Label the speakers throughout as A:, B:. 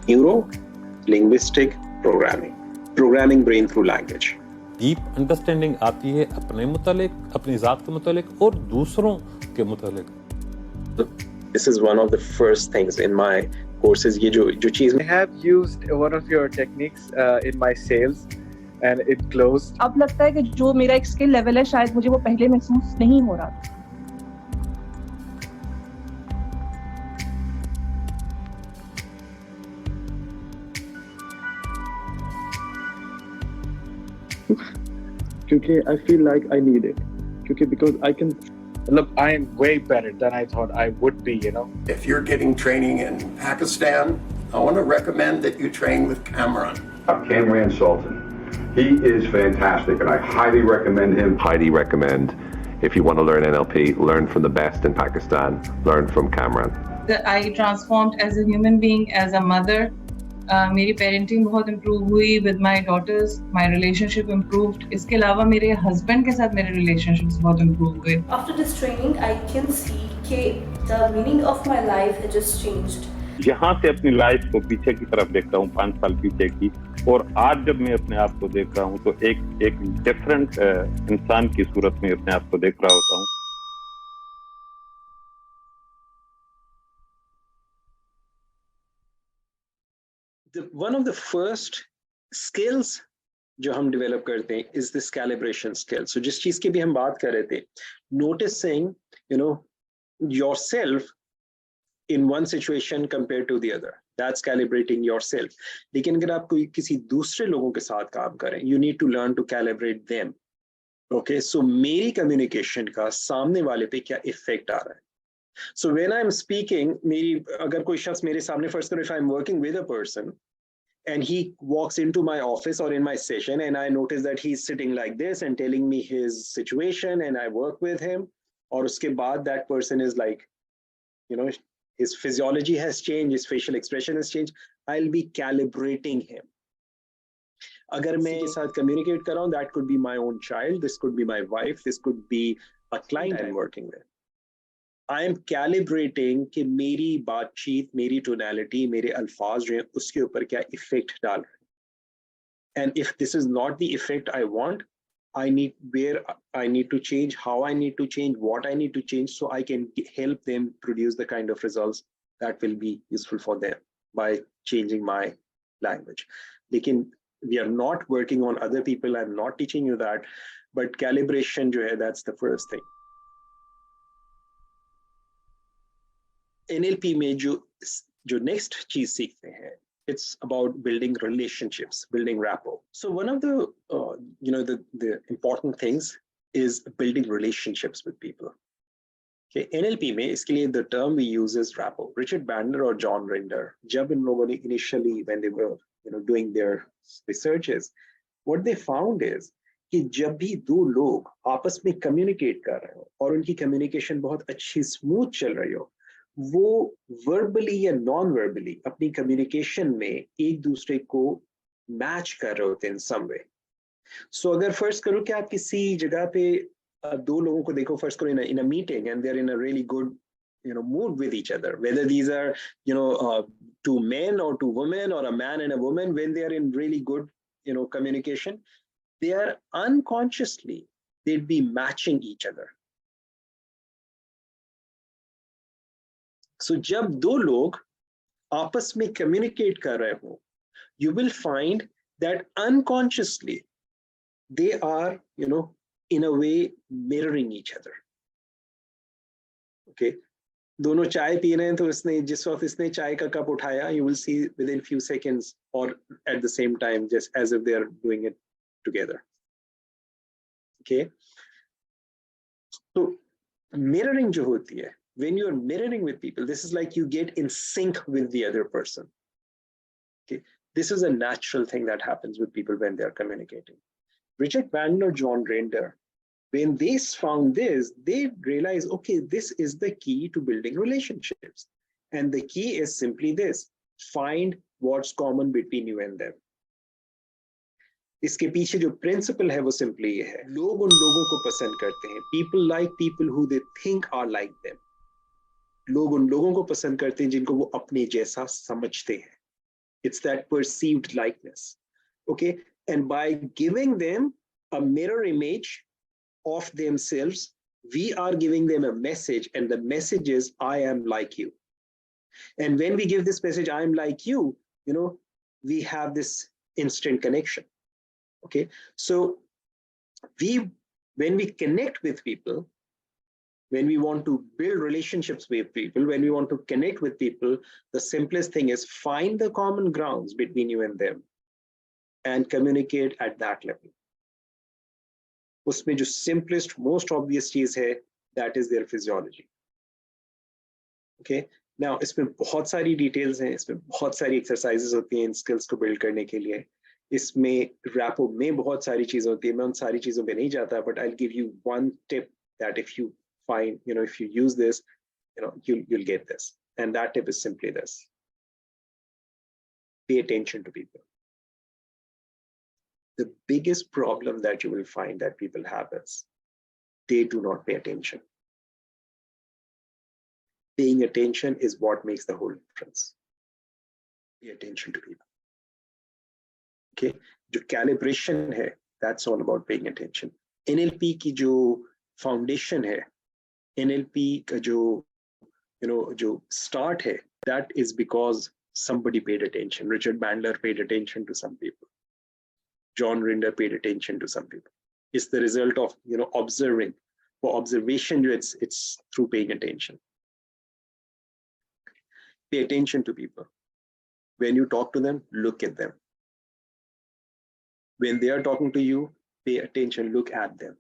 A: Neuro, Linguistic, Programming. Programming brain through language.
B: Deep understanding आती है अपने मुतालिक, अपनी ज़ात के मुतालिक और दूसरों के मुतालिक.
A: This is one of the first things in my courses. ये जो चीज़
C: I have used one of your techniques in my sales and it closed.
D: अब लगता है कि जो मेरा एक स्किल लेवल है शायद मुझे वो पहले महसूस नहीं हो रहा था.
C: क्योंकि I feel like I need it. Because I can. Look, I am way better than I thought I would be, you know.
E: If you're getting training in Pakistan, I want to recommend that you train with Cameron.
F: Cameron Sultan. He is fantastic and I highly recommend him.
G: Highly recommend. If you want to learn NLP, learn from the best in Pakistan, learn from Cameron.
H: I transformed as a human being, as a mother. मेरी parenting बहुत improve हुई with my daughters, my relationship improved. इसके अलावा मेरे husband के साथ मेरे relationships बहुत इम्प्रूव हुए.
I: After this training, I can see कि the meaning of my life has just changed.
J: यहाँ से अपनी लाइफ को पीछे की तरफ देखता हूँ, 5 साल पीछे की, और आज जब मैं अपने आप को देख रहा हूँ तो एक डिफरेंट इंसान की सूरत में अपने आप को देख रहा होता हूँ.
A: One of the first skills जो हम develop करते हैं is this calibration skill. So जिस चीज की भी हम बात कर रहे थे, noticing, yourself in one situation compared to the other. That's calibrating yourself. लेकिन अगर आप कोई किसी दूसरे लोगों के साथ काम करें, you need to learn to calibrate them. Okay, so मेरी communication का सामने वाले पे क्या effect आ रहा है? So when I'm speaking, अगर कोई शख्स मेरे सामने, first if I'm working with a person and he walks into my office or in my session and I notice that he's sitting like this and telling me his situation and I work with him, और उसके बाद that person is like, his physiology has changed, his facial expression has changed, I'll be calibrating him. अगर मैं के साथ communicate कर रहा हूँ, that could be my own child, this could be my wife, this could be a client I'm working with. I am calibrating कि मेरी बातचीत, मेरी tonality, मेरे अल्फाज जो हैं उसके ऊपर क्या effect डाल रहे हैं. And if this is not the effect I want, I need to change, how I need to change, what I need to change, so I can help them produce the kind of results that will be useful for them by changing my language. लेकिन we are not working on other people. I'm not teaching you that, but calibration जो है, that's the first thing. NLP में जो next चीज सीखते हैं, it's about building relationships, building rapport. So one of the the important things is building relationships with people. Okay, NLP में इसके लिए the term we use is rapport. Richard Bandler और John Rinder, जब इन लोगों ने initially when they were doing their researches, what they found is कि जब भी दो लोग आपस में communicate कर रहे हो और उनकी communication बहुत अच्छी smooth चल रही हो, वो वर्बली या नॉन वर्बली अपनी कम्युनिकेशन में एक दूसरे को मैच कर रहे होते हैं इन सम वे. सो अगर फर्स्ट करो कि आप किसी जगह पे दो लोगों को देखो, फर्स्ट करो in a meeting and they are in a really good mood with each other, whether these are two men or two women or a man and a woman, when they are in really good communication, they are unconsciously they'd be matching each other. So जब दो लोग आपस में communicate कर रहे हो, you will find that unconsciously they are, in a way mirroring each other. Okay, दोनों चाय पी रहे हैं तो जिस वक्त इसने चाय का कप उठाया, you will see within few seconds or at the same time, just as if they are doing it together. Okay, so mirroring जो होती है, when you are mirroring with people, this is like you get in sync with the other person. Okay, this is a natural thing that happens with people when they are communicating. Richard Bandler, John Rinder, when they found this, they realized, okay, this is the key to building relationships. And the key is simply this: find what's common between you and them. इसके पीछे जो principle है वो simply ये है, लोग उन लोगों को पसंद करते हैं. People like people who they think are like them. लोग उन लोगों को पसंद करते हैं जिनको वो अपने जैसा समझते हैं. It's that perceived likeness. Okay. And by giving them a mirror image of themselves, we are giving them a message, and the message is, I am like you. And when we give this message, I am like you, we have this instant connection. Okay. So when we connect with people, when we want to build relationships with people, when we want to connect with people, the simplest thing is find the common grounds between you and them and communicate at that level. उसमें जो simplest, most obvious चीज है, that is their physiology. Okay. Now इसमें बहुत सारी details हैं, इसमें बहुत सारी exercises होती हैं इन skills को build करने के लिए. इसमें rapport में बहुत सारी चीजें होती हैं. मैं उन सारी चीजों पे नहीं जाता, but I'll give you one tip that if you find, if you use this, you'll get this. And that tip is simply this: pay attention to people. The biggest problem that you will find that people have is they do not pay attention. Paying attention is what makes the whole difference. Pay attention to people. Okay, जो calibration है, that's all about paying attention. NLP की जो foundation है, NLP का जो start है, that is because somebody paid attention. Richard Bandler paid attention to some people. John Rinder paid attention to some people. It's the result of observing. For observation, it's through paying attention. Pay attention to people. When you talk to them, look at them. When they are talking to you, pay attention, look at them.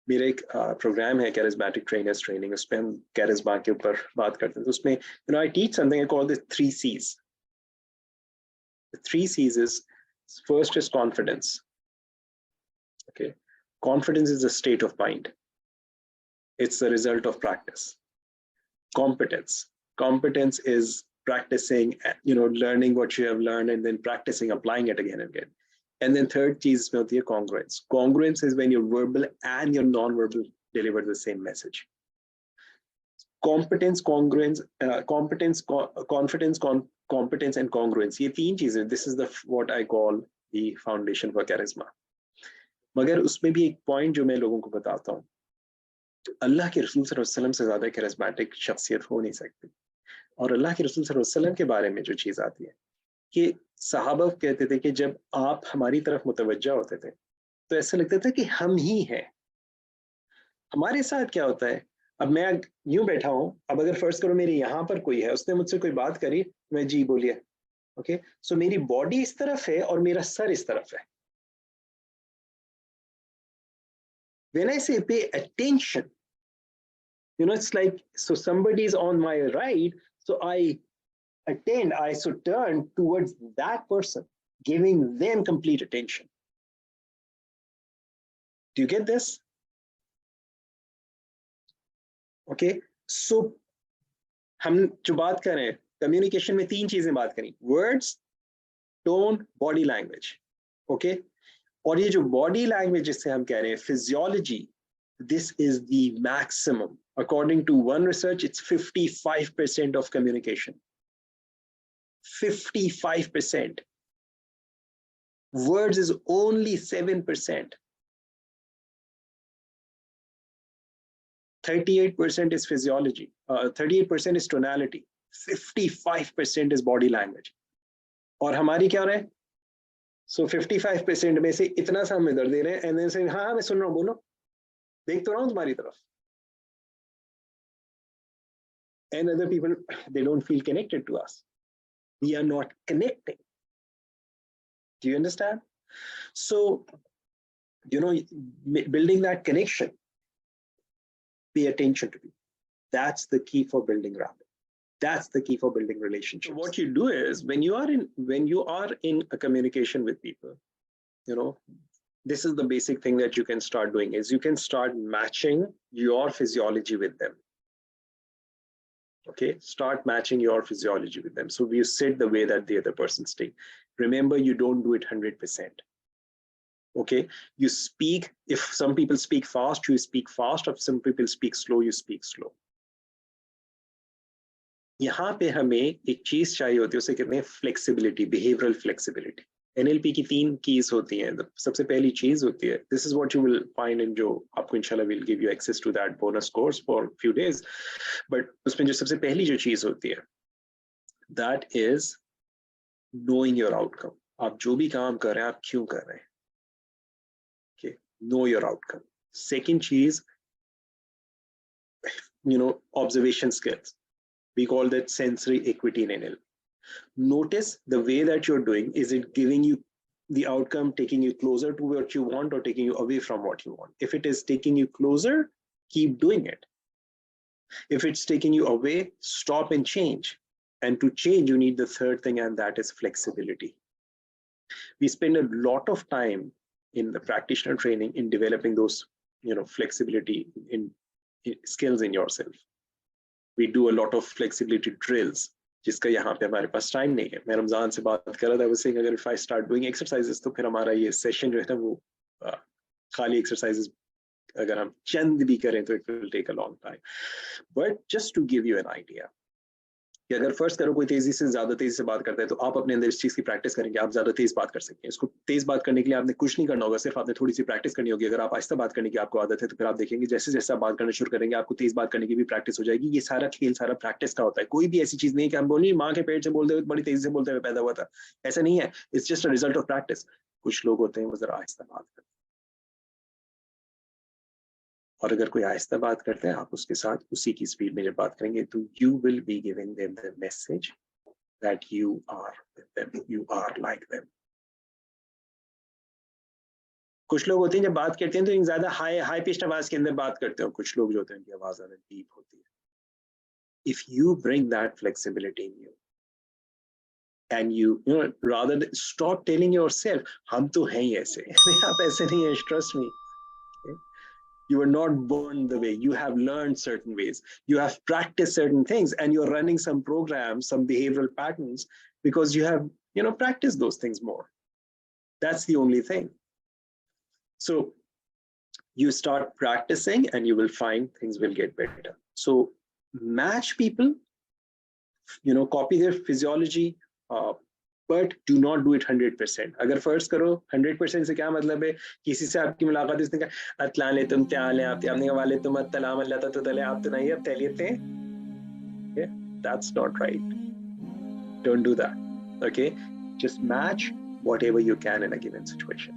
A: मेरा एक programme है charismatic trainers training, उसमें हम charisma के ऊपर बात करते हैं. तो उसमें I teach something I call the 3 C's. The 3 C's is, first is confidence. Okay, confidence is a state of mind. It's the result of practice. Competence is practicing, learning what you have learned and then practicing, applying it again and again. And then third cheese is congruence. Congruence is when your verbal and your non-verbal deliver the same message. Competence, congruence, confidence, competence, and congruence. ये 3 चीजें. This is what I call the foundation for charisma. मगर उसमें भी एक point जो मैं लोगों को बताता हूँ. अल्लाह के रसूल सल्लल्लाहु अलैहि वसल्लम से ज्यादा charismatic शख्सियत हो नहीं सकती. और अल्लाह के रसूल सल्लल्लाहु अलैहि वसल्लम के बारे में जो चीज आती है कि सहाबा कहते थे कि जब आप हमारी तरफ मुतवज्जा होते थे तो ऐसा लगता था कि हम ही हैं. हमारे साथ क्या होता है, अब मैं यूं बैठा हूं, अब अगर फर्ज करो मेरे यहाँ पर कोई है, उसने मुझसे कोई बात करी, मैं जी बोलिए. ओके, सो मेरी बॉडी इस तरफ है और मेरा सर इस तरफ है. When I say pay attention, it's like, so somebody is on my right, so I should turn towards that person, giving them complete attention. Do you get this? Okay, so हम जो बात कर रहे हैं communication में 3 चीजें बात करी: words, tone, body language. Okay, और ये जो बॉडी लैंग्वेज जिससे हम कह रहे हैं physiology, this is the maximum. According to one research, it's 55% of communication. 55%. Words is only 7%. 38% is physiology. 38% is tonality. 55% is body language. और हमारी क्या हो रहा है? So 55% में से इतना सा हम इधर दे रहे हैं, and then say, हाँ मैं सुन रहा हूँ, बोलो, देख तो रहा हूँ तुम्हारी तरफ. And other people, they don't feel connected to us. We are not connecting. Do you understand? So, building that connection, pay attention to people. That's the key for building rapport. That's the key for building relationships. So what you do is, when you are in a communication with people, this is the basic thing that you can start doing, is you can start matching your physiology with them. Okay, start matching your physiology with them. So you sit the way that the other person sits. Remember, you don't do it 100%. Okay, you speak. If some people speak fast, you speak fast. If some people speak slow, you speak slow. यहाँ पे हमें एक चीज चाहिए होती है, उसे कहते हैं फ्लेक्सिबिलिटी, बिहेवियरल फ्लेक्सिबिलिटी। NLP की 3 कीज होती हैं। सबसे पहली चीज होती है, this is what you will find in, जो आपको इंशाल्लाह will give you access to that bonus course for few days, but उसमें जो सबसे पहली जो चीज होती है, that is knowing your outcome. आप जो भी काम कर रहे हैं, आप क्यों कर रहे हैं, okay? Know your outcome. Second cheese, observation skills. We call that sensory equity in NLP. Notice the way that you're doing. Is it giving you the outcome, taking you closer to what you want, or taking you away from what you want? If it is taking you closer, keep doing it. If it's taking you away, stop and change. And to change, you need the third thing, and that is flexibility. We spend a lot of time in the practitioner training in developing those, flexibility in skills in yourself. We do a lot of flexibility drills, जिसका यहाँ पे हमारे पास time नहीं है। मैं रमजान से बात कर रहा था, saying अगर if I start doing exercises, तो फिर हमारा ये सेशन जो है ना, वो खाली एक्सरसाइजेस अगर हम चंद भी करें तो it will take a long time. But just to give you an idea, कि अगर फर्स्ट करो कोई ज्यादा तेजी से बात करता है, तो आप अपने अंदर इस चीज की प्रैक्टिस करेंगे, आप ज्यादा तेज बात कर सकते हैं। इसको तेज बात करने के लिए आपने कुछ नहीं करना होगा, सिर्फ आपने थोड़ी सी प्रैक्टिस करनी होगी। अगर आप आहिस्ता बात करने की आपको आदत है, तो फिर आप देखेंगे जैसे जैसे आप बात करना शुरू करेंगे, आपको तेज बात करने की भी प्रैक्टिस हो जाएगी। ये सारा खेल, सारा प्रैक्टिस का होता है। कोई भी ऐसी चीज नहीं कि हम बोलिए माँ के पेट से बोलते हुए बड़ी तेजी से बोलते हुए पैदा हुआ था, ऐसा नहीं है। It's just a result of practice. कुछ लोग होते हैं वो जरा आहिस्ता बात करते हैं, और अगर कोई आहिस्ता बात करते हैं, आप उसके साथ उसी की स्पीड में जब बात करेंगे, तो you will be giving them the message that you are with them, you are like them. कुछ लोग होते हैं जब बात करते हैं तो ज्यादा हाई पिच्ड आवाज के अंदर बात करते हैं, कुछ लोग जो होते हैं उनकी आवाज ज्यादा डीप होती है। If you bring that flexibility in you, and you rather stop telling yourself हम तो हैं ही ऐसे, आप ऐसे नहीं हैं, trust me. Okay? You are not born the way. You have learned certain ways. You have practiced certain things, and you're running some programs, some behavioral patterns, because you have, practiced those things more. That's the only thing. So you start practicing, and you will find things will get better. So match people, copy their physiology, but do not do it 100%. अगर first करो 100% से क्या मतलब है, किसी से आपकी मुलाकात, इसने कहा अतलाले तुम त्याले आपने वाले तुम अतलाम अल्लाह तो तले आप तो नहीं अब तलियते हैं, that's not right. Don't do that. Okay, just match whatever you can in a given situation.